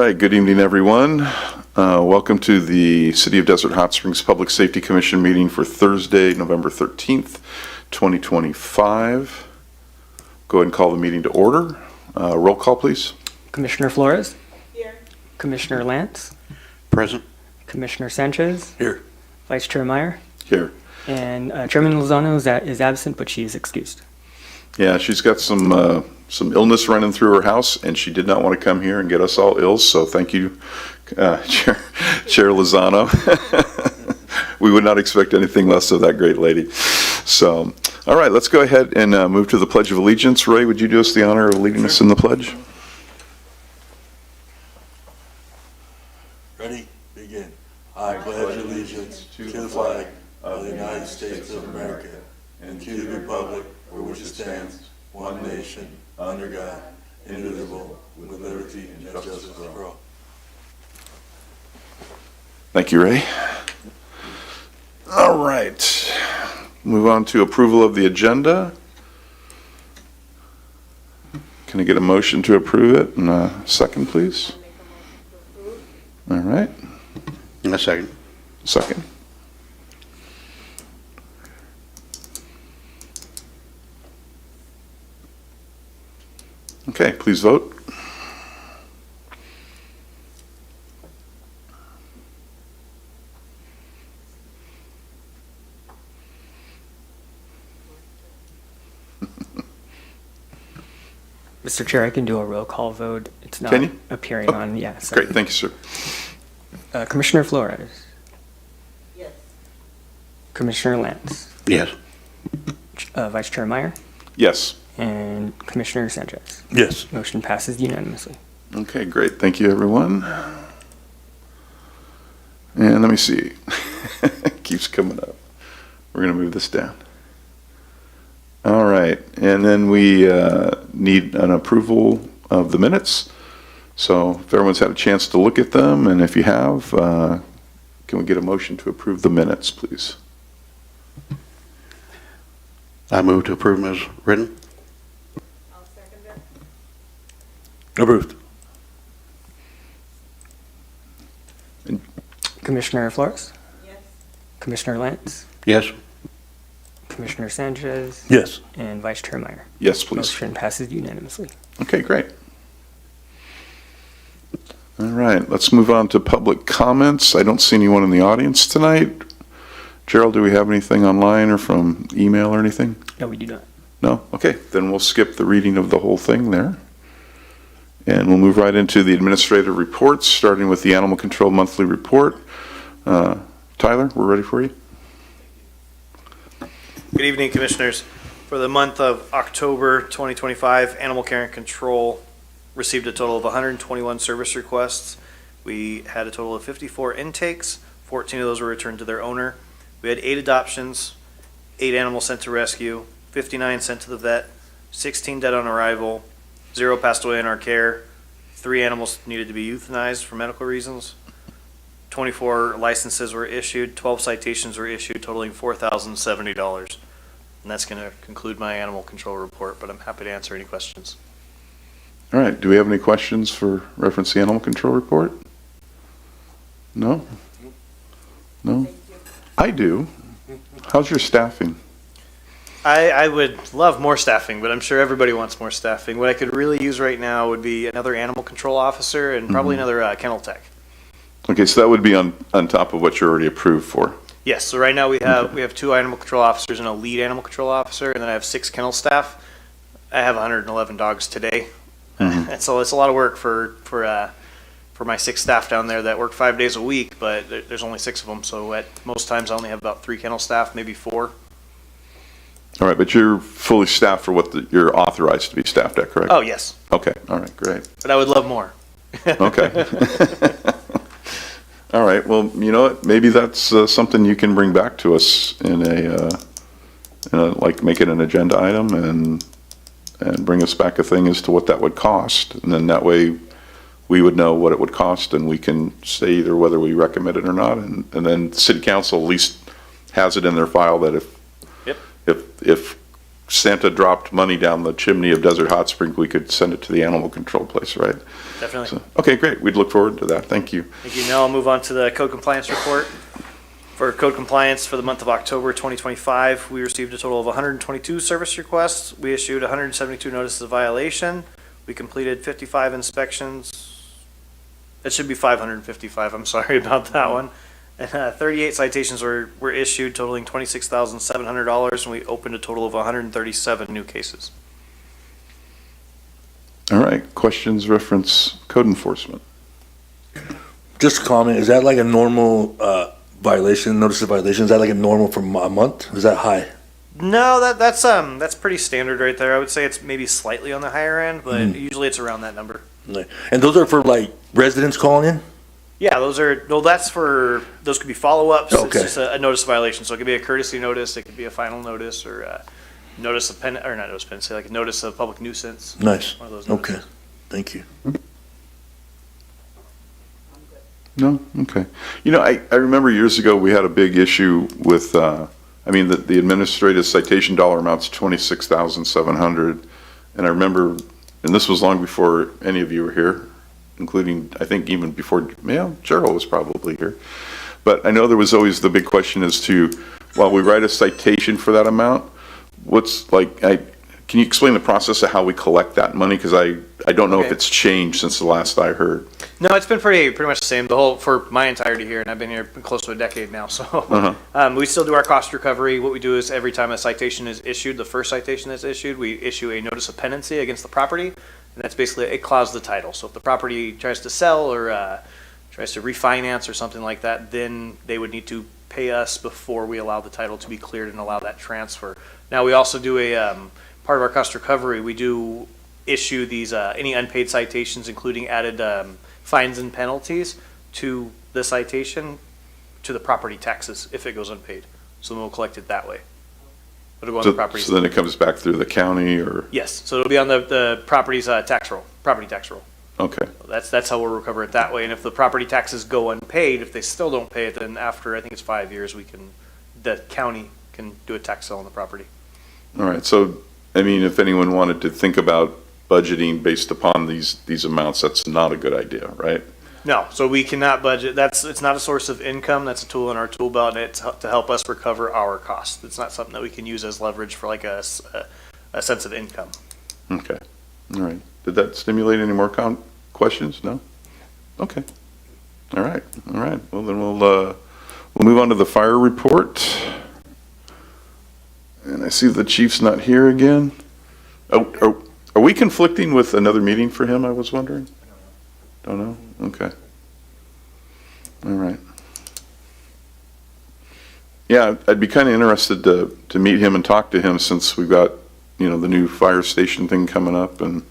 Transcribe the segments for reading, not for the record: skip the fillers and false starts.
right, good evening, everyone. Welcome to the City of Desert Hot Springs Public Safety Commission meeting for Thursday, November 13th, 2025. Go ahead and call the meeting to order. Roll call, please. Commissioner Flores? Here. Commissioner Lance? Present. Commissioner Sanchez? Here. Vice Chair Meyer? Here. And Chairman Lozano is absent, but she is excused. Yeah, she's got some illness running through her house, and she did not want to come here and get us all ill, so thank you, Chair Lozano. We would not expect anything less of that great lady. So, all right, let's go ahead and move to the Pledge of Allegiance. Ray, would you do us the honor of leading us in the pledge? Ready? Begin. I pledge allegiance to the flag of the United States of America and to the republic for which it stands, one nation, under God, indivisible, with liberty and justice for all. Thank you, Ray. All right. Move on to approval of the agenda. Can I get a motion to approve it? And a second, please. All right. A second. Second. Okay, please vote. Mr. Chair, I can do a roll call vote. It's not Can you? appearing on, yes. Great, thank you, sir. Commissioner Flores? Yes. Commissioner Lance? Yes. Vice Chair Meyer? Yes. And Commissioner Sanchez? Yes. Motion passes unanimously. Okay, great. Thank you, everyone. And let me see. It keeps coming up. We're going to move this down. All right. And then we need an approval of the minutes. So if everyone's had a chance to look at them, and if you have, can we get a motion to approve the minutes, please? I move to approve as written. I'll second it. Approved. Commissioner Flores? Yes. Commissioner Lance? Yes. Commissioner Sanchez? Yes. And Vice Chair Meyer? Yes, please. Motion passes unanimously. Okay, great. All right, let's move on to public comments. I don't see anyone in the audience tonight. Gerald, do we have anything online or from email or anything? No, we do not. No? Okay, then we'll skip the reading of the whole thing there. And we'll move right into the administrative reports, starting with the Animal Control Monthly Report. Tyler, we're ready for you. Good evening, Commissioners. For the month of October 2025, Animal Care and Control received a total of 121 service requests. We had a total of 54 intakes. 14 of those were returned to their owner. We had 8 adoptions, 8 animals sent to rescue, 59 sent to the vet, 16 dead on arrival, 0 passed away in our care, 3 animals needed to be euthanized for medical reasons, 24 licenses were issued, 12 citations were issued, totaling $4,070. And that's going to conclude my animal control report, but I'm happy to answer any questions. All right, do we have any questions for reference to the Animal Control Report? No? No? I do. How's your staffing? I would love more staffing, but I'm sure everybody wants more staffing. What I could really use right now would be another animal control officer and probably another kennel tech. Okay, so that would be on top of what you're already approved for. Yes, so right now we have 2 animal control officers and a lead animal control officer, and then I have 6 kennel staff. I have 111 dogs today. And so it's a lot of work for my 6 staff down there that work 5 days a week, but there's only 6 of them. So at most times I only have about 3 kennel staff, maybe 4. All right, but you're fully staffed for what you're authorized to be staffed at, correct? Oh, yes. Okay, all right, great. But I would love more. Okay. All right, well, you know what, maybe that's something you can bring back to us in like make it an agenda item and bring us back a thing as to what that would cost. And then that way we would know what it would cost and we can say either whether we recommend it or not. And then the city council at least has it in their file that if Santa dropped money down the chimney of Desert Hot Springs, we could send it to the animal control place, right? Definitely. So, okay, great. We'd look forward to that. Thank you. Thank you. Now I'll move on to the code compliance report. For code compliance for the month of October 2025, we received a total of 122 service requests. We issued 172 notices of violation. We completed 55 inspections. It should be 555. I'm sorry about that one. And 38 citations were issued totaling $26,700, and we opened a total of 137 new cases. All right, questions reference code enforcement. Just a comment, is that like a normal violation, notice of violation? Is that like a normal for a month? Is that high? No, that's pretty standard right there. I would say it's maybe slightly on the higher end, but usually it's around that number. And those are for like residents calling in? Yeah, those could be follow-ups. Okay. It's just a notice of violation. So it could be a courtesy notice, it could be a final notice, or a notice of not notice of penalty, like a notice of public nuisance. Nice. One of those Okay, notices. thank you. No? Okay. You know, I remember years ago, we had a big issue with, the administrative citation dollar amount's 26,700. And I remember, and this was long before any of you were here, including, I think even before, Cheryl was probably here. But I know there was always the big question as to, while we write a citation for that amount, can you explain the process of how we collect that money? Because I don't know if Okay. it's changed since the last I heard. No, it's been pretty much the same for my entirety here, and I've been here close to a decade now. So we still do our cost recovery. What we do is every time a citation is issued, the first citation that's issued, we issue a notice of pendency against the property, and that's basically it clouds the title. So if the property tries to sell or tries to refinance or something like that, then they would need to pay us before we allow the title to be cleared and allow that transfer. Now we also do a part of our cost recovery. We do issue these any unpaid citations, including added fines and penalties to the citation to the property taxes if it goes unpaid. So then we'll collect it that way. It'll go on the property. So then it comes back through the county or? Yes, so it'll be on the property's tax roll, property tax roll. Okay, That's how we'll recover it that way. And if the property taxes go unpaid, if they still don't pay it, then after, I think it's 5 years, the county can do a tax sale on the property. all right. So, if anyone wanted to think about budgeting based upon these amounts, that's not a good idea, right? No, so we cannot budget. It's not a source of income. That's a tool in our tool belt, and it's to help us recover our costs. It's not something that we can use as leverage for like a sense of income. Okay, all right. Did that stimulate any more questions? No? Okay. All right, all right. Well, then we'll move on to the fire report. And I see the chief's not here again. Oh, are we conflicting with another meeting for him, I was wondering? Don't know? Okay. All right. Yeah, I'd be kind of interested to meet him and talk to him since we've got, the new fire station thing coming up and,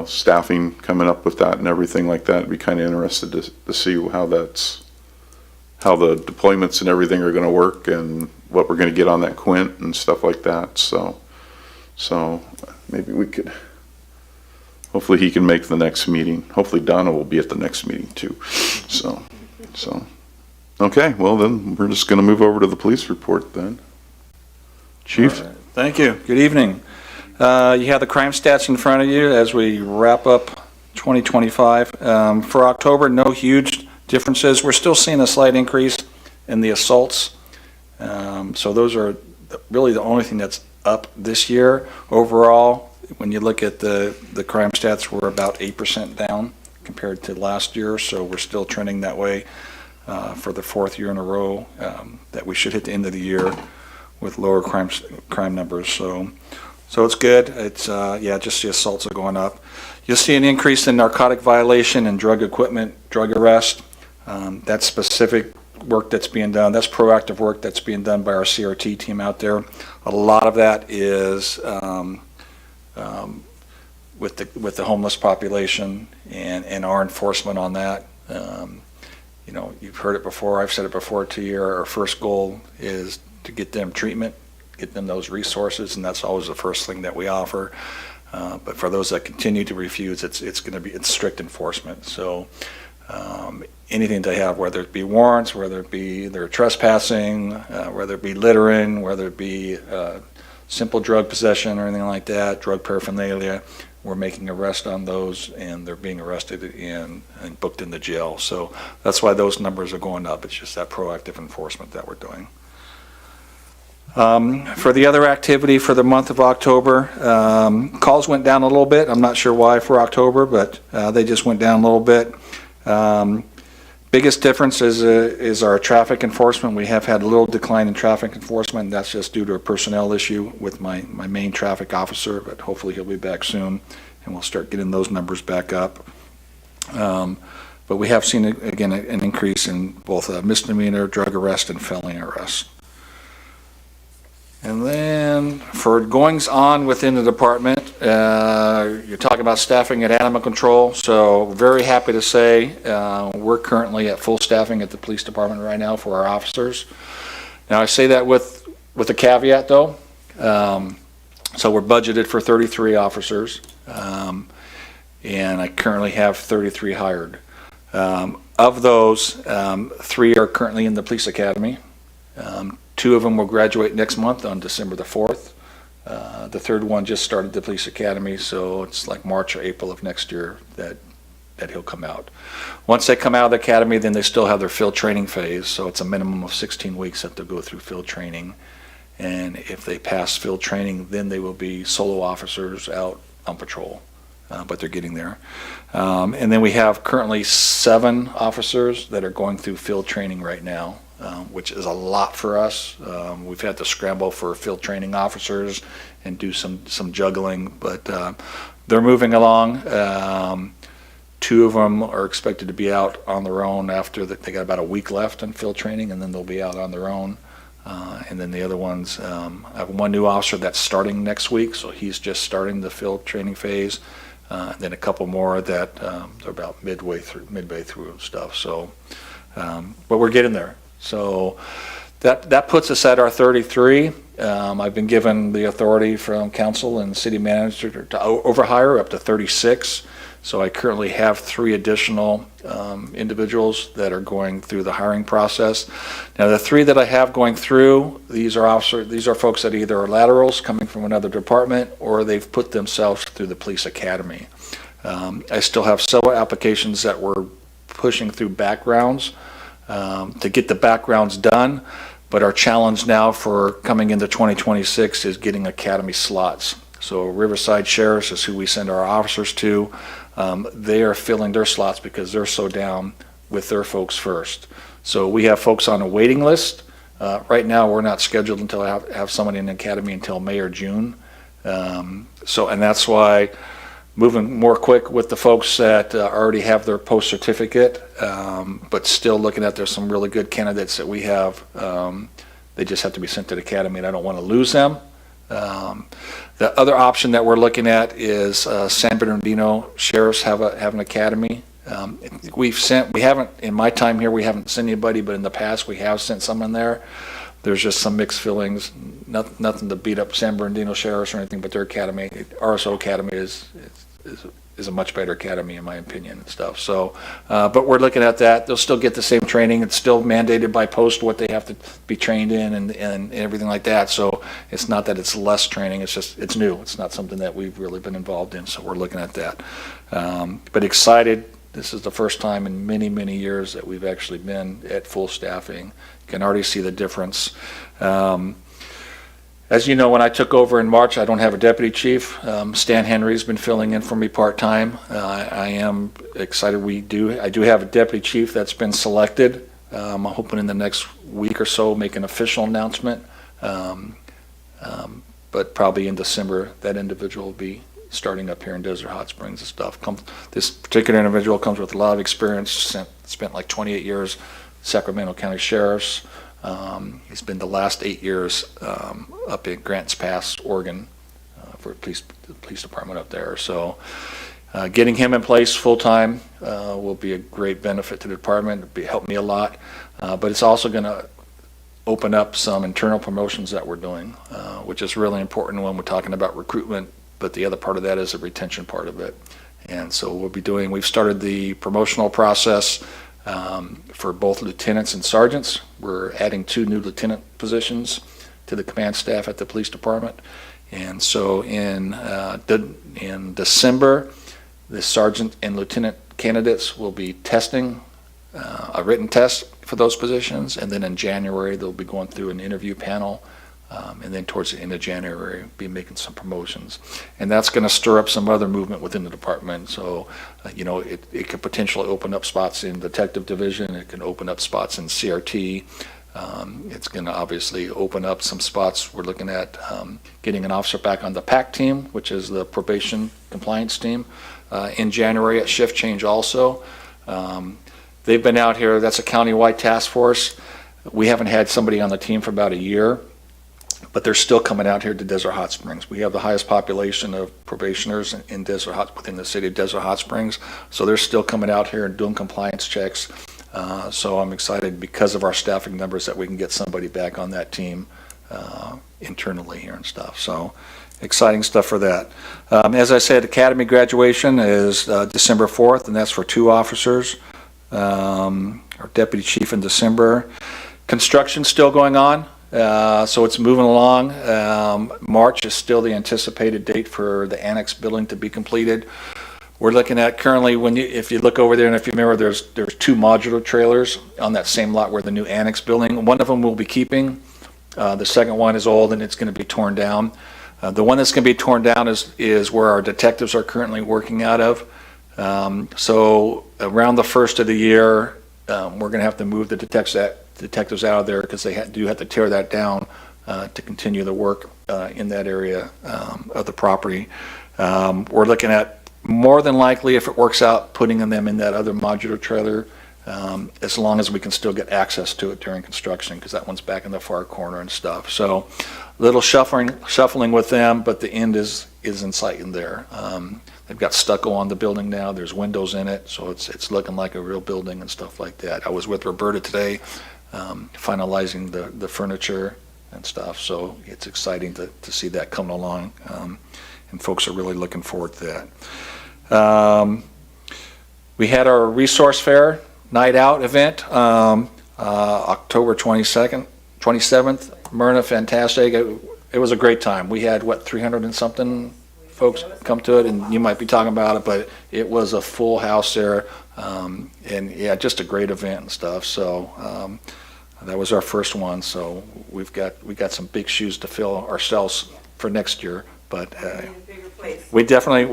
staffing coming up with that and everything like that. I'd be kind of interested to see how the deployments and everything are going to work and what we're going to get on that Quint and stuff like that. So maybe we could, hopefully he can make the next meeting. Hopefully Donna will be at the next meeting too. So, okay, well then we're just going to move over to the police report then. Chief? All right. Thank you. Good evening. You have the crime stats in front of you as we wrap up 2025. For October, no huge differences. We're still seeing a slight increase in the assaults. So those are really the only thing that's up this year. Overall, when you look at the crime stats, we're about 8% down compared to last year. So we're still trending that way for the fourth year in a row that we should hit the end of the year with lower crime numbers. So it's good. It's just the assaults are going up. You'll see an increase in narcotic violation and drug equipment, drug arrest. That's specific work that's being done. That's proactive work that's being done by our CRT team out there. A lot of that is with the homeless population and our enforcement on that. You've heard it before. I've said it before to you. Our first goal is to get them treatment, get them those resources, and that's always the first thing that we offer. But for those that continue to refuse, it's strict enforcement. So anything they have, whether it be warrants, whether it be they're trespassing, whether it be littering, whether it be simple drug possession or anything like that, drug paraphernalia, we're making arrests on those, and they're being arrested and booked into jail. So that's why those numbers are going up. It's just that proactive enforcement that we're doing. For the other activity for the month of October, calls went down a little bit. I'm not sure why for October, but they just went down a little bit. Biggest difference is our traffic enforcement. We have had a little decline in traffic enforcement, and that's just due to a personnel issue with my main traffic officer, but hopefully he'll be back soon, and we'll start getting those numbers back up. But we have seen, again, an increase in both misdemeanor, drug arrest, and felony arrest. And then for goings on within the department, you're talking about staffing at animal control. So very happy to say we're currently at full staffing at the police department right now for our officers. Now I say that with a caveat though. So we're budgeted for 33 officers, and I currently have 33 hired. Of those, 3 are currently in the police academy. 2 of them will graduate next month on December the 4th. The 3rd one just started the police academy, so it's like March or April of next year that he'll come out. Once they come out of the academy, then they still have their field training phase, so it's a minimum of 16 weeks that they'll go through field training. And if they pass field training, then they will be solo officers out on patrol, but they're getting there. And then we have currently 7 officers that are going through field training right now. Which is a lot for us. We've had to scramble for field training officers and do some juggling, but they're moving along. 2 of them are expected to be out on their own after they got about a week left in field training, and then they'll be out on their own. And then the other ones, I have 1 new officer that's starting next week, so he's just starting the field training phase. Then a couple more that they're about midway through and stuff. So, but we're getting there. So that puts us at our 33. I've been given the authority from council and city manager to overhire up to 36. So I currently have 3 additional individuals that are going through the hiring process. Now the 3 that I have going through, these are folks that either are laterals coming from another department or they've put themselves through the police academy. I still have several applications that we're pushing through backgrounds to get the backgrounds done, but our challenge now for coming into 2026 is getting academy slots. So Riverside Sheriffs is who we send our officers to. They are filling their slots because they're so down with their folks first. So we have folks on a waiting list. Right now we're not scheduled until I have someone in the academy until May or June. And that's why moving more quick with the folks that already have their post certificate, but still looking at there's some really good candidates that we have. They just have to be sent to the academy, and I don't want to lose them. The other option that we're looking at is San Bernardino Sheriffs have an academy. We haven't, in my time here, we haven't sent anybody, but in the past we have sent someone there. There's just some mixed feelings, nothing to beat up San Bernardino Sheriffs or anything, but their academy, RSO Academy is a much better academy in my opinion and stuff. So, but we're looking at that. They'll still get the same training. It's still mandated by post what they have to be trained in and everything like that. So it's not that it's less training. It's just, it's new. It's not something that we've really been involved in. So we're looking at that. But excited. This is the first time in many, many years that we've actually been at full staffing. You can already see the difference. As you know, when I took over in March, I don't have a deputy chief. Stan Henry's been filling in for me part-time. I am excited I do have a deputy chief that's been selected. I'm hoping in the next week or so make an official announcement. But probably in December, that individual will be starting up here in Desert Hot Springs and stuff. This particular individual comes with a lot of experience, spent like 28 years Sacramento County Sheriffs. He's been the last 8 years up in Grants Pass, Oregon, for the police department up there. So getting him in place full-time will be a great benefit to the department. It'll help me a lot. But it's also going to open up some internal promotions that we're doing, which is really important when we're talking about recruitment. But the other part of that is the retention part of it. And so we've started the promotional process for both lieutenants and sergeants. We're adding 2 new lieutenant positions. to the command staff at the police department. And so in December, the sergeant and lieutenant candidates will be testing a written test for those positions, and then in January they'll be going through an interview panel, and then towards the end of January be making some promotions, and that's going to stir up some other movement within the department. So it could potentially open up spots in detective division, it can open up spots in CRT. It's going to obviously open up some spots. We're looking at getting an officer back on the PAC team, which is the probation compliance team, in January at shift change also. They've been out here, that's a county-wide task force. We haven't had somebody on the team for about a year, but they're still coming out here to Desert Hot Springs. We have the highest population of probationers in within the city of Desert Hot Springs, so they're still coming out here and doing compliance checks. So I'm excited because of our staffing numbers that we can get somebody back on that team internally here and stuff. So exciting stuff for that. As I said, Academy graduation is December 4th, and that's for 2 officers. Our deputy chief in December. Construction's still going on, so it's moving along. March is still the anticipated date for the annex building to be completed. We're looking at currently, if you look over there, and if you remember, there's 2 modular trailers on that same lot where the new annex building. One of them we'll be keeping. The second one is old and it's going to be torn down. The one that's going to be torn down is where our detectives are currently working out of. So around the first of the year, we're going to have to move the detectives out of there because they do have to tear that down to continue the work in that area of the property. We're looking at, more than likely, if it works out, putting them in that other modular trailer, as long as we can still get access to it during construction, because that one's back in the far corner and stuff. So a little shuffling with them, but the end is in sight in there. They've got stucco on the building now. There's windows in it, so it's looking like a real building and stuff like that. I was with Roberta today, finalizing the furniture and stuff, so it's exciting to see that coming along, and folks are really looking forward to that. We had our resource fair night out event, October 27th, Myrna, fantastic. It was a great time. We had, 300 and something folks come to it, and you might be talking about it, but it was a full house there, and yeah, just a great event and stuff. So that was our first one, so we got some big shoes to fill ourselves for next year, but we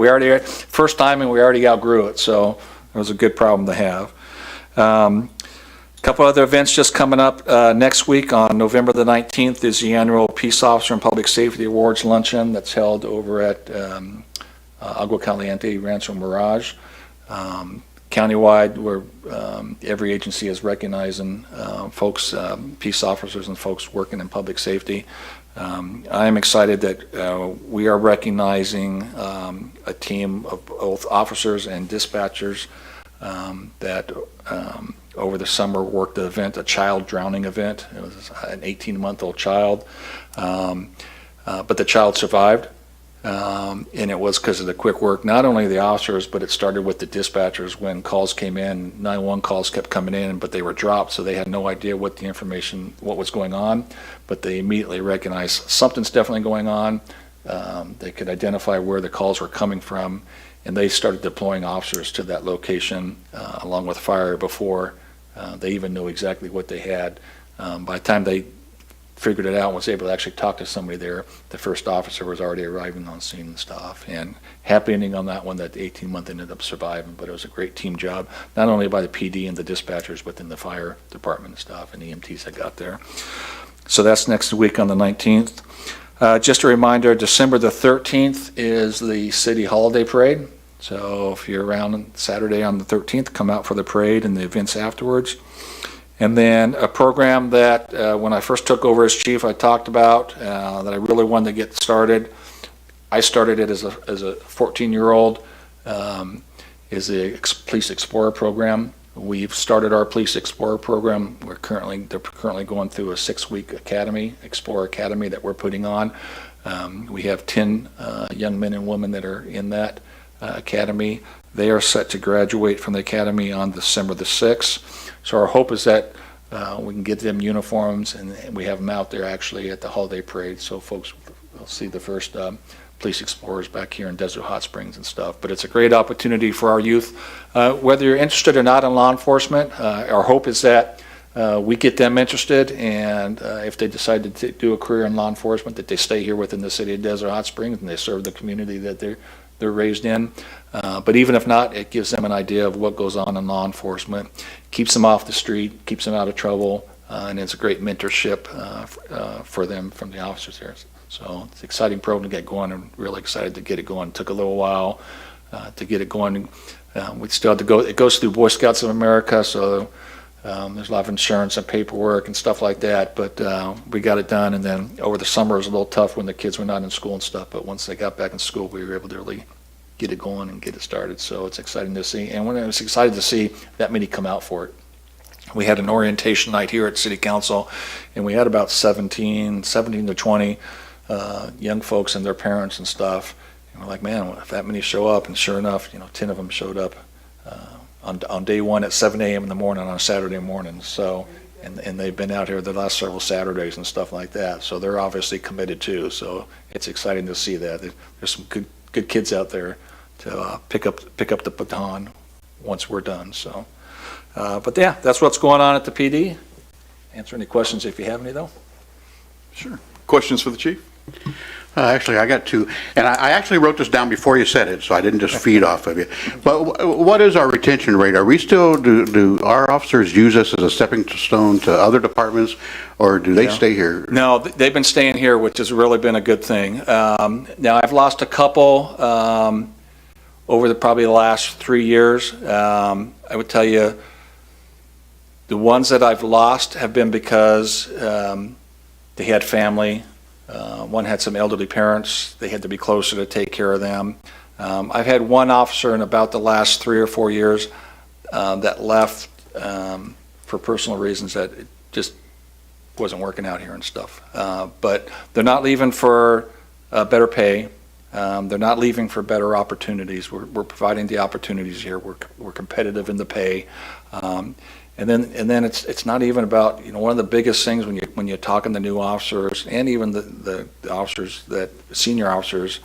already, first time, and we already outgrew it, so it was a good problem to have. A couple other events just coming up next week. On November the 19th is the annual Peace Officer and Public Safety Awards luncheon that's held over at Agua Caliente Rancho Mirage. Countywide, where every agency is recognizing folks, peace officers and folks working in public safety. I am excited that we are recognizing a team of both officers and dispatchers that over the summer worked the event, a child drowning event. It was an 18-month-old child, but the child survived, and it was because of the quick work, not only the officers, but it started with the dispatchers. When calls came in, 911 calls kept coming in, but they were dropped, so they had no idea what was going on, but they immediately recognized something's definitely going on. They could identify where the calls were coming from, and they started deploying officers to that location along with fire before they even knew exactly what they had. By the time they figured it out and was able to actually talk to somebody there, the first officer was already arriving on scene and stuff. And happy ending on that one, that the 18-month ended up surviving, but it was a great team job, not only by the PD and the dispatchers, but then the fire department and stuff and EMTs that got there. So that's next week on the 19th. Just a reminder, December the 13th is the city holiday parade. So if you're around on Saturday on the 13th, come out for the parade and the events afterwards. And then a program that when I first took over as chief, I talked about that I really wanted to get started. I started it as a 14-year-old, is the Police Explorer program. We've started our Police Explorer program. They're currently going through a 6-week Explorer Academy that we're putting on. We have 10 young men and women that are in that academy. They are set to graduate from the academy on December the 6th. So our hope is that we can get them uniforms, and we have them out there actually at the holiday parade, so folks will see the first police explorers back here in Desert Hot Springs and stuff. But it's a great opportunity for our youth. Whether you're interested or not in law enforcement, our hope is that we get them interested, and if they decide to do a career in law enforcement, that they stay here within the city of Desert Hot Springs and they serve the community that they're raised in. But even if not, it gives them an idea of what goes on in law enforcement, keeps them off the street, keeps them out of trouble, and it's a great mentorship for them from the officers here. So it's an exciting program to get going. I'm really excited to get it going. It took a little while to get it going. We still have to go. It goes through Boy Scouts of America, so there's a lot of insurance and paperwork and stuff like that. But we got it done, and then over the summer it was a little tough when the kids were not in school and stuff. But once they got back in school, we were able to really get it going and get it started. So it's exciting to see, and when I was excited to see that many come out for it. We had an orientation night here at City Council, and we had about 17 to 20 young folks and their parents and stuff. And we're like, man, if that many show up, and sure enough, 10 of them showed up on day one at 7 a.m. in the morning on a Saturday morning. So, and they've been out here the last several Saturdays and stuff like that. So they're obviously committed too. So it's exciting to see that. There's some good kids out there to pick up the baton once we're done. So, but yeah, that's what's going on at the PD. Answer any questions if you have any, though. Sure. Questions for the chief? Actually, I got two, and I actually wrote this down before you said it, so I didn't just feed off of you. But what is our retention rate? Are we still, do our officers use us as a stepping stone to other departments, or do they stay here? No, they've been staying here, which has really been a good thing. Now, I've lost a couple over probably the last 3 years. I would tell you the ones that I've lost have been because they had family. One had some elderly parents. They had to be closer to take care of them. I've had one officer in about the last 3 or 4 years that left for personal reasons that it just wasn't working out here and stuff. But they're not leaving for better pay. They're not leaving for better opportunities. We're providing the opportunities here. We're competitive in the pay. And then it's not even about, one of the biggest things when you're talking to new officers and even the officers, that senior officers,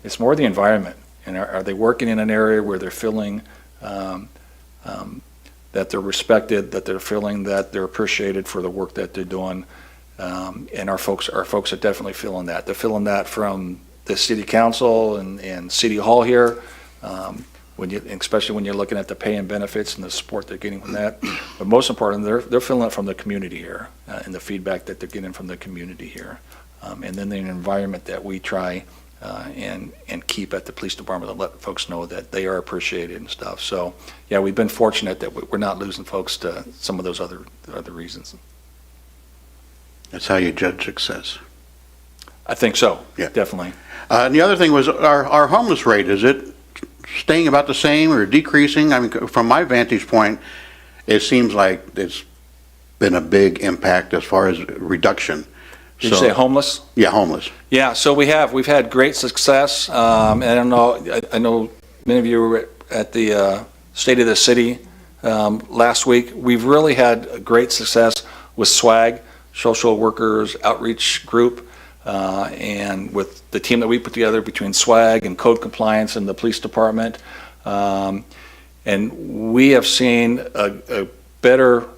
it's more the environment. And are they working in an area where they're feeling that they're respected, that they're feeling that they're appreciated for the work that they're doing? And our folks are definitely feeling that. They're feeling that from the city council and city hall here. Especially when you're looking at the pay and benefits and the support they're getting from that. But most importantly, they're feeling it from the community here and the feedback that they're getting from the community here. And then the environment that we try and keep at the police department to let folks know that they are appreciated and stuff. So, yeah, we've been fortunate that we're not losing folks to some of those other reasons. That's how you judge success. I think so, Yeah. definitely. And the other thing was our homeless rate, is it staying about the same or decreasing? I mean, from my vantage point, it seems like it's been a big impact as far as reduction. Did you say homeless? Yeah, homeless. Yeah, so we've had great success. And I know many of you were at the State of the City last week. We've really had great success with SWAG, Social Workers Outreach Group. And with the team that we put together between SWAG and Code Compliance and the police department. And we have seen a better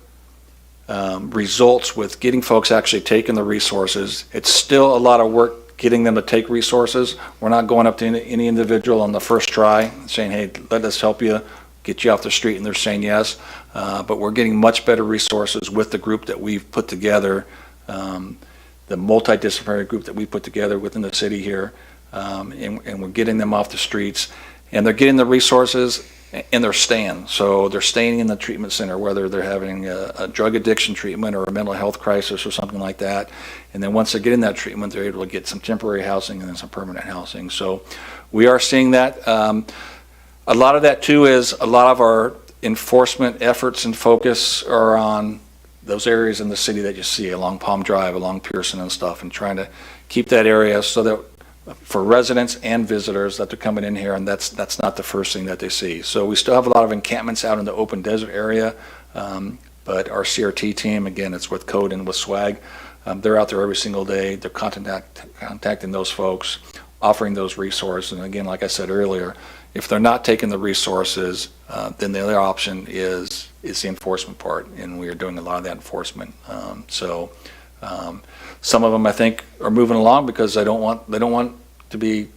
results with getting folks actually taking the resources. It's still a lot of work getting them to take resources. We're not going up to any individual on the first try saying, hey, let us help you, get you off the street, and they're saying yes. But we're getting much better resources with the group that we've put together. The multidisciplinary group that we put together within the city here, and we're getting them off the streets, and they're getting the resources, and they're staying. So they're staying in the treatment center, whether they're having a drug addiction treatment or a mental health crisis or something like that. And then once they get in that treatment, they're able to get some temporary housing and then some permanent housing. So we are seeing that. A lot of that too is a lot of our enforcement efforts and focus are on those areas in the city that you see along Palm Drive, along Pearson and stuff, and trying to keep that area so that for residents and visitors that they're coming in here, and that's not the first thing that they see. So we still have a lot of encampments out in the open desert area, But our CRT team, again, it's with Code and with Swag, they're out there every single day. They're contacting those folks, offering those resources. And again, like I said earlier, if they're not taking the resources, then the other option is the enforcement part, and we are doing a lot of that enforcement. Some of them, I think, are moving along because they don't want to be,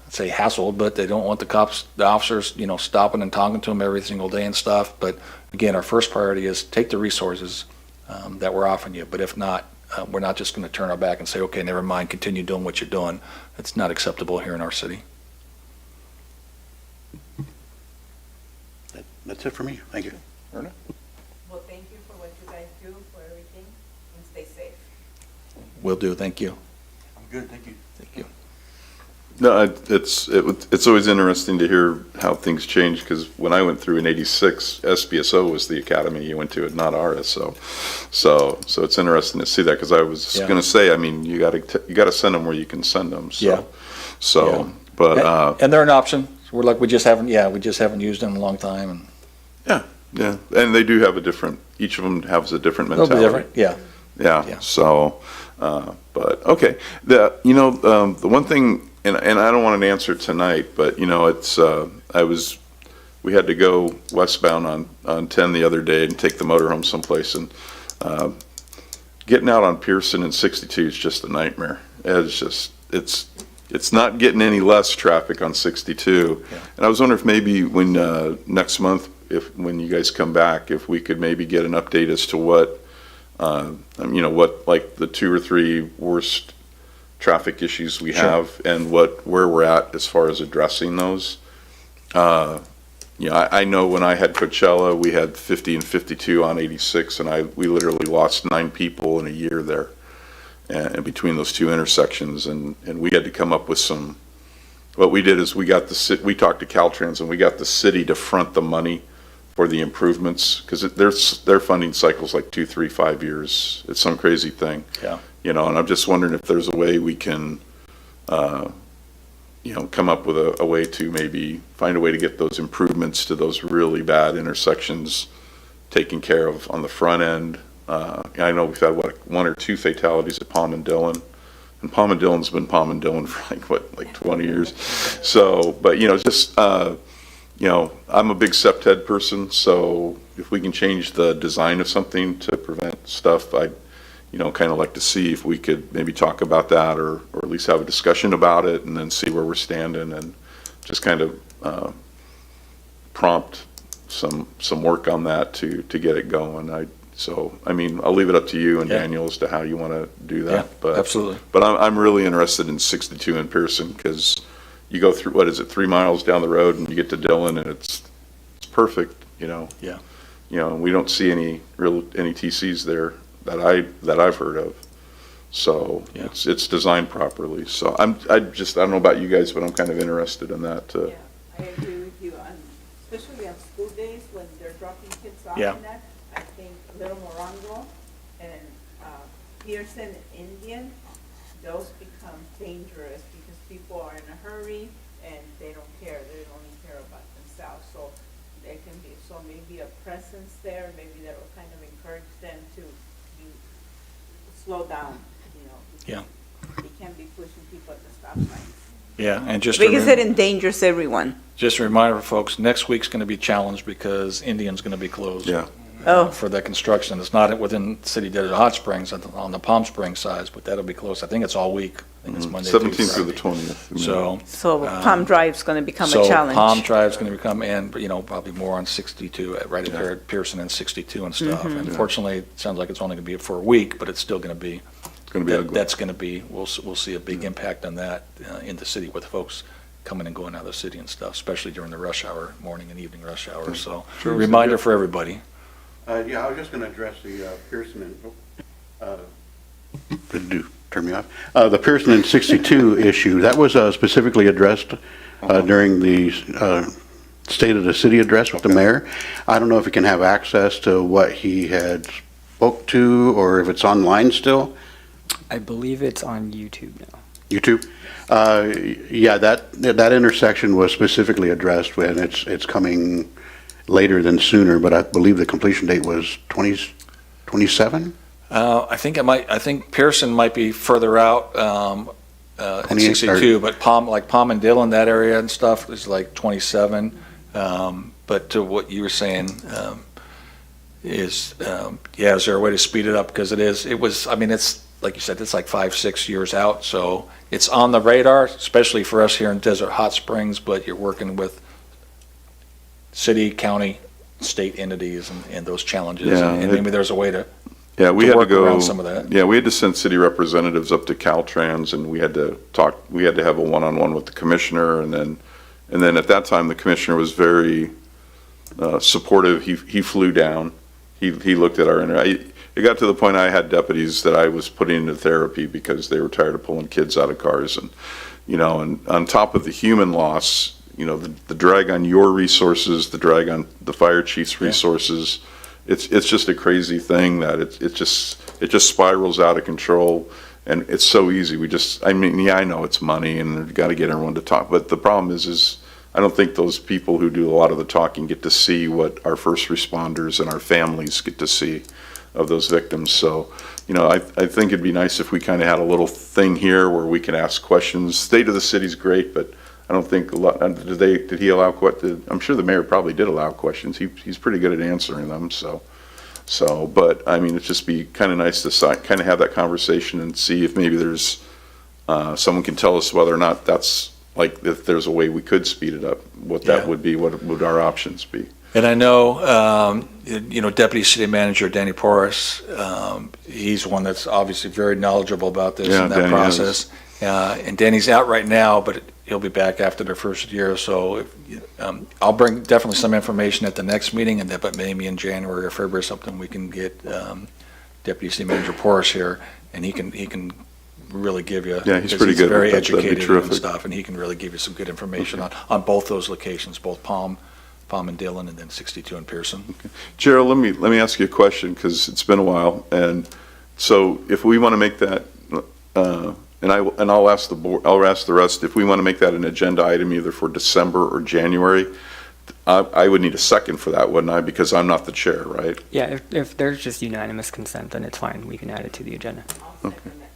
say, hassled, but they don't want the officers, stopping and talking to them every single day and stuff. But again, our first priority is take the resources that we're offering you. But if not, we're not just going to turn our back and say, okay, never mind, continue doing what you're doing. It's not acceptable here in our city. That's it for me. Thank you. Well, thank you for what you guys do, for everything, and stay safe. Will do. Thank you. I'm good, thank you. Thank you. No, it's always interesting to hear how things change, because when I went through in '86, SBSO was the academy you went to, not RSO. So it's interesting to see that, because I was Yeah. going to say, I mean, you got to send them where you can send them. Yeah. But And they're an option. We just haven't used them in a long time. And yeah, and they do have each of them has a different they'll mentality. be different. Yeah. Yeah. So, but okay. The one thing, and I don't want an answer tonight, but it's we had to go westbound on 10 the other day and take the motorhome someplace, and getting out on Pearson and 62 is just a nightmare. It's not getting any less traffic on 62. Yeah. And I was wondering if maybe when next month, when you guys come back, if we could maybe get an update as to what like the 2 or 3 worst traffic issues we have, and where we're at as far as addressing those. I know when I had Coachella, we had 50 and 52 on 86, and we literally lost 9 people in a year there, and between those 2 intersections, and we had to come up with some. What we did is we talked to Caltrans, and we got the city to front the money for the improvements, because their funding cycle's like 2, 3, 5 years. It's some crazy thing. Yeah. And I'm just wondering if there's a way we can, come up with a way to maybe find a way to get those improvements to those really bad intersections taken care of on the front end. I know we've had 1 or 2 fatalities at Palm and Dillon, and Palm and Dillon's been Palm and Dillon for like 20 years. So, but I'm a big septed person, so if we can change the design of something to prevent stuff, I'd kind of like to see if we could maybe talk about that, or at least have a discussion about it, and then see where we're standing, and just kind of prompt some work on that to get it going. I'll leave it up to you and Yeah. Daniel as to how you want to do that. Yeah, But absolutely. But I'm really interested in 62 in Pearson, because you go through, 3 miles down the road, and you get to Dillon, and it's perfect. Yeah. And we don't see any TCs there that I've heard of. So Yeah. it's designed properly. So I don't know about you guys, but I'm kind of interested in that. Yeah, I agree with you, and especially on school days when they're dropping kids off Yeah. and that, I think Little Morongo and Pearson Indian, those become dangerous because people are in a hurry and they don't care, they only care about themselves, so there can be, maybe a presence there, maybe that will kind of encourage them to slow down, Yeah. They can't be pushing people at the stop signs. Yeah, and just Because it endangers everyone. a reminder, folks, next week's going to be challenged because Indian's going to be closed. Yeah. Oh. For that construction. It's not within City Desert Hot Springs, on the Palm Springs side, but that'll be closed. I think it's all week. I think it's Monday through 17th through the Friday. 20th. So Palm Drive's going to become a challenge. So Palm Drive's going to become, and, probably more on 62, right there at Pearson and 62 and stuff. Mm-hmm. Unfortunately, it sounds like it's only going to be for a week, but it's still going to be, It's going to be ugly. that's going to be, we'll see a big impact on that in the city with folks coming and going out of the city and stuff, especially during the rush hour, morning and evening rush hour. So reminder for everybody. Yeah, I was just going to address the Pearson and, turn me off. The Pearson and 62 issue, that was specifically addressed during the State of the City address with the mayor. I don't know if you can have access to what he had spoke to, or if it's online still. I believe it's on YouTube now. YouTube? Yeah, that intersection was specifically addressed when it's coming later than sooner, but I believe the completion date was 27? I think Pearson might be further out, at 28 62, but Palm and Dillon, that area and stuff is like 27. But to what you were saying, is there a way to speed it up? Because it's, like you said, it's like 5-6 years out, so it's on the radar, especially for us here in Desert Hot Springs, but you're working with city, county, state entities and those challenges, Yeah, and maybe there's a way to Yeah, we to had to work go. around some of that. Yeah, we had to send city representatives up to Caltrans, and we had to talk. We had to have a one-on-one with the commissioner, and then at that time, the commissioner was very supportive. He flew down. He looked at our it got to the point I had deputies that I was putting into therapy because they were tired of pulling kids out of cars, and and on top of the human loss, the drag on your resources, the drag on the fire chief's resources. It's just a crazy thing that it just spirals out of control, and it's so easy. I know it's money and we've got to get everyone to talk, but the problem is I don't think those people who do a lot of the talking get to see what our first responders and our families get to see of those victims. So, I think it'd be nice if we kind of had a little thing here where we can ask questions. State of the city's great, but I don't think a lot. Did he allow I'm sure the mayor probably did allow questions. He's pretty good at answering them. But I mean, it'd just be kind of nice to kind of have that conversation and see if maybe there's someone can tell us whether or not that's like if there's a way we could speed it up. What that would be. What would our options be? And I know, Deputy City Manager Danny Porras, he's one that's obviously very knowledgeable about this and that Danny process. And Danny's out right now, but he'll be back after their first year. So I'll bring definitely some information at the next meeting, but maybe in January or February or something, we can get Deputy City Manager Porras here, and he can really give you. Yeah, he's pretty good. Very That'd be educated and terrific. stuff, and he can really give you some good information on both those locations, both Palm and Dillon, and then 62 and Pearson. Gerald, let me ask you a question because it's been a while, and so if we want to make that, and I'll ask the board, I'll ask the rest if we want to make that an agenda item either for December or January. I would need a second for that, wouldn't I? Because I'm not the chair, right? Yeah, if there's just unanimous consent, then it's fine. We can add it to the agenda. I'll second that.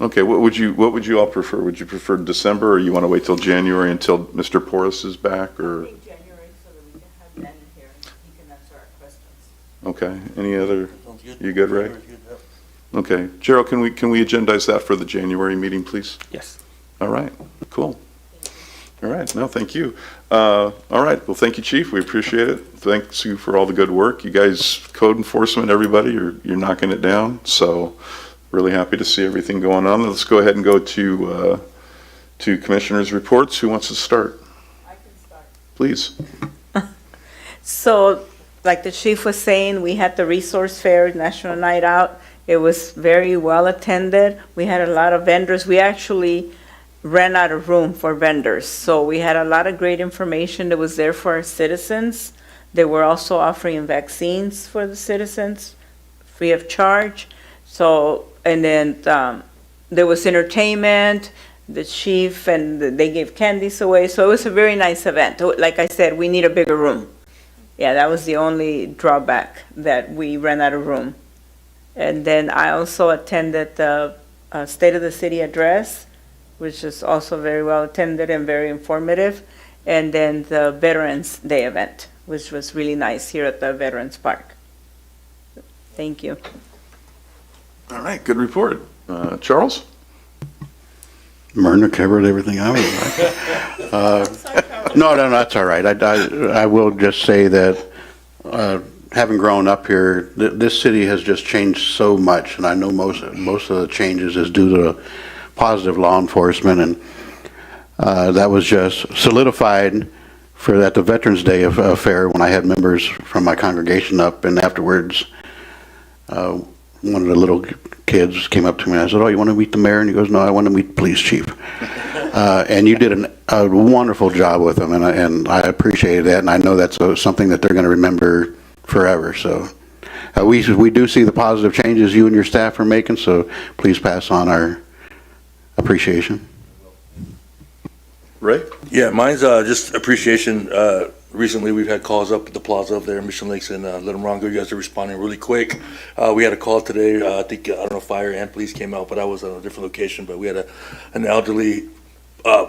Okay. What would you all prefer? Would you prefer December, or you want to wait till January until Mr. Porras is back, I or? think January so that we can have Danny here and he can answer our questions. Okay. Any other? Sounds good. You good, Ray? Sounds good, yep. Okay. Gerald, can we agendize that for the January meeting, please? Yes. All right, cool. All right, no, thank you. All right, well, thank you, Chief, we appreciate it. Thanks you for all the good work. You guys, code enforcement, everybody, you're knocking it down, so really happy to see everything going on. Let's go ahead and go to commissioners' reports. Who wants to start? I can start. Please. So, like the chief was saying, we had the Resource Fair National Night Out. It was very well attended. We had a lot of vendors. We actually ran out of room for vendors. So we had a lot of great information that was there for our citizens. They were also offering vaccines for the citizens, free of charge. So, and then there was entertainment, the chief, and they gave candies away. So it was a very nice event. Like I said, we need a bigger room. Yeah, that was the only drawback, that we ran out of room. And then I also attended the State of the City address, which is also very well attended and very informative. And then the Veterans Day event, which was really nice here at the Veterans Park. Thank you. All right, good report. Charles? Myrna covered everything I was like. No, that's all right. I will just say that, having grown up here, this city has just changed so much, and I know most of the changes is due to positive law enforcement, and that was just solidified at the Veterans Day affair when I had members from my congregation up, and afterwards, one of the little kids came up to me and I said, "Oh, you want to meet the mayor?" And he goes, "No, I want to meet the police chief." And you did a wonderful job with them, and I appreciated that, and I know that's something that they're going to remember forever. So we do see the positive changes you and your staff are making, so please pass on our appreciation. Ray? Yeah, mine's just appreciation. Recently, we've had calls up at the plaza up there in Mission Lakes and Little Morongo. You guys are responding really quick. We had a call today. I don't know if fire and police came out, but I was on a different location. But we had an elderly,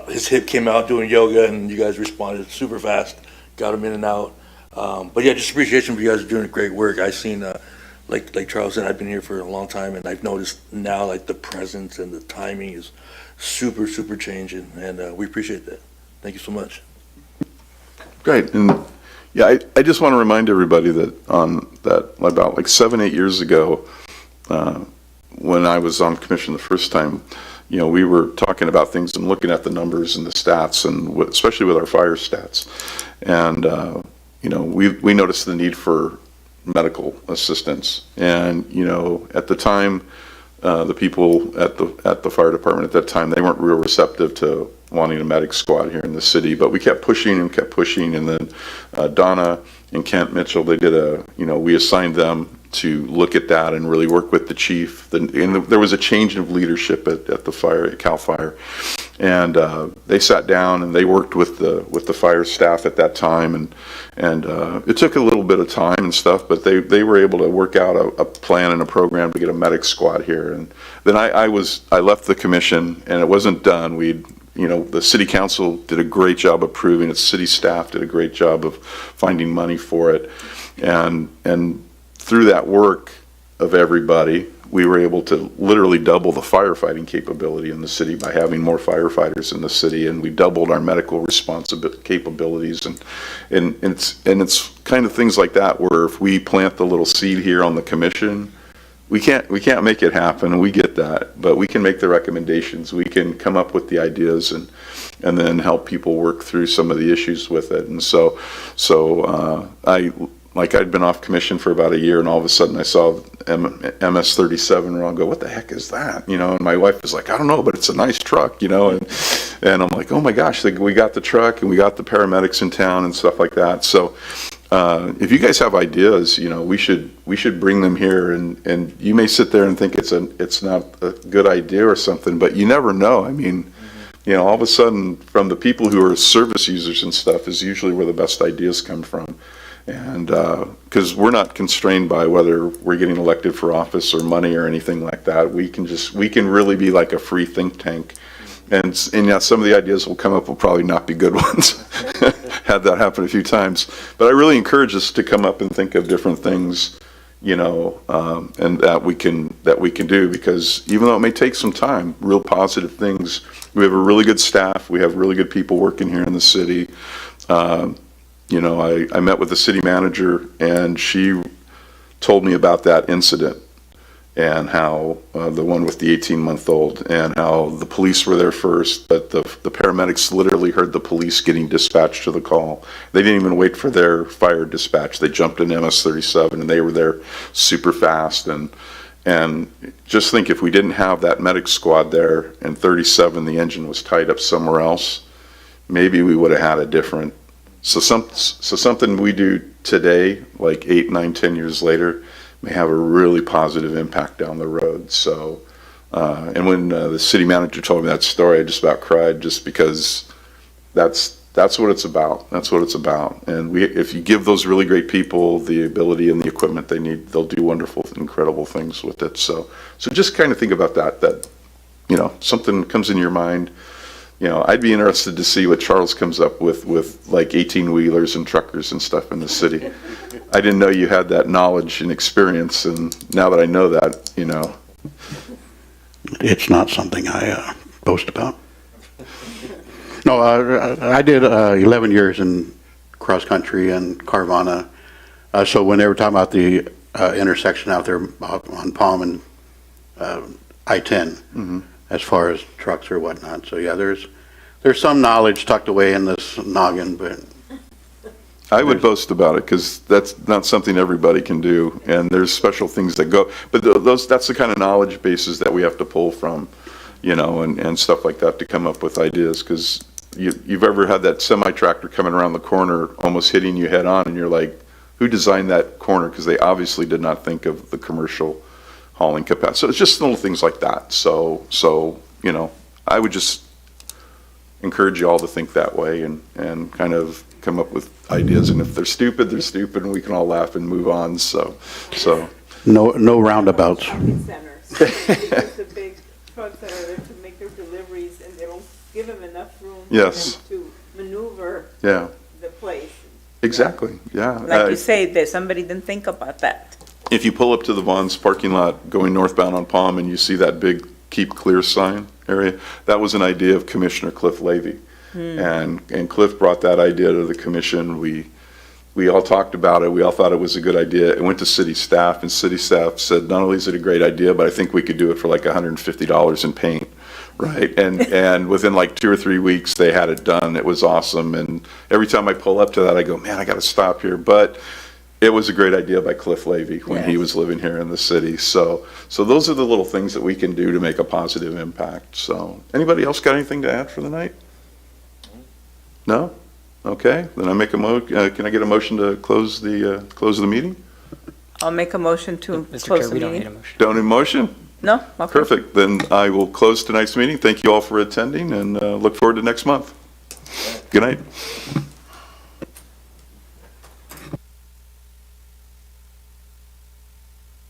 his hip came out doing yoga, and you guys responded super fast, got him in and out. But yeah, just appreciation for you guys doing great work. I've seen, like Charles said, I've been here for a long time, and I've noticed now like the presence and the timing is super, super changing, and we appreciate that. Thank you so much. Great, and yeah, I just want to remind everybody that about like 7-8 years ago, when I was on commission the first time, you know, we were talking about things and looking at the numbers and the stats, and especially with our fire stats, and you know, we noticed the need for medical assistance, and you know, at the time, the people at the fire department at that time, they weren't real receptive to wanting a medic squad here in the city, but we kept pushing, and then Donna and Kent Mitchell, they did we assigned them to look at that and really work with the chief. There was a change of leadership at the fire, at CAL FIRE, and they sat down and they worked with the fire staff at that time, and it took a little bit of time and stuff, but they were able to work out a plan and a program to get a medic squad here. And then I left the commission, and it wasn't done. The city council did a great job approving it. City staff did a great job of finding money for it, and through that work of everybody, we were able to literally double the firefighting capability in the city by having more firefighters in the city, and we doubled our medical response capabilities, and it's kind of things like that where if we plant the little seed here on the commission, we can't make it happen, and we get that, but we can make the recommendations, we can come up with the ideas, and then help people work through some of the issues with it. And so I'd been off commission for about a year, and all of a sudden I saw MS-37 and I'll go, what the heck is that? You know, and my wife was like, I don't know, but it's a nice truck, you know, and I'm like, oh my gosh, we got the truck and we got the paramedics in town and stuff like that. So if you guys have ideas, you know, we should bring them here, and you may sit there and think it's not a good idea or something, but you never know. I mean, you know, all of a sudden from the people who are service users and stuff is usually where the best ideas come from. And because we're not constrained by whether we're getting elected for office or money or anything like that, we can really be like a free think tank. And yeah, some of the ideas will come up will probably not be good ones. Had that happen a few times. But I really encourage us to come up and think of different things, you know, and that we can do, because even though it may take some time, real positive things. We have a really good staff. We have really good people working here in the city. You know, I met with the city manager, and she told me about that incident, and how the one with the 18-month-old, and how the police were there first, but the paramedics literally heard the police getting dispatched to the call. They didn't even wait for their fire dispatch. They jumped in MS-37, and they were there super fast. And just think, if we didn't have that medic squad there, and 37, the engine was tied up somewhere else, maybe we would have had a different. So something we do today, like 8, 9, 10 years later, may have a really positive impact down the road. So, and when the city manager told me that story, I just about cried, just because that's what it's about. That's what it's about. And if you give those really great people the ability and the equipment they need, they'll do wonderful, incredible things with it. So just kind of think about that, you know, something comes in your mind. You know, I'd be interested to see what Charles comes up with like 18-wheelers and truckers and stuff in the city. I didn't know you had that knowledge and experience, and now that I know that, you know. It's not something I boast about. No, I did 11 years in cross-country and Carvana. So when they were talking about the intersection out there on Palm and I-10, as far as trucks or whatnot. So yeah, there's some knowledge tucked away in this noggin, but I would boast about it, because that's not something everybody can do, and there's special things that go, but that's the kind of knowledge bases that we have to pull from, you know, and stuff like that to come up with ideas. Because you've ever had that semi-tractor coming around the corner almost hitting you head on, and you're like, who designed that corner? Because they obviously did not think of the commercial hauling capacity. So it's just little things like that. So you know, I would just encourage you all to think that way and kind of come up with ideas. And if they're stupid, and we can all laugh and move on. So No roundabouts. Shopping centers, because the big trucks that are there to make their deliveries, and they don't give them enough room Yes. to maneuver yeah, the place. exactly. Yeah. Like you say, that somebody didn't think about that. If you pull up to the Vaughn's parking lot going northbound on Palm and you see that big keep clear sign area, that was an idea of Commissioner Cliff Levy. And Cliff brought that idea to the commission. We all talked about it. We all thought it was a good idea. It went to city staff, and city staff said, not only is it a great idea, but I think we could do it for like $150 in paint, right? And within like 2 or 3 weeks, they had it done. It was awesome. And every time I pull up to that, I go, man, I got to stop here. But it was a great idea by Cliff Levy when he was living here in the city. So those are the little things that we can do to make a positive impact. So anybody else got anything to add for the night? No? Okay, then I make can I get a motion to close the meeting? I'll make a motion to Mr. close Chair, the we don't need a meeting. motion. Don't need a motion? No? Okay. Perfect, then I will close tonight's meeting. Thank you all for attending and look forward to next month. Good night.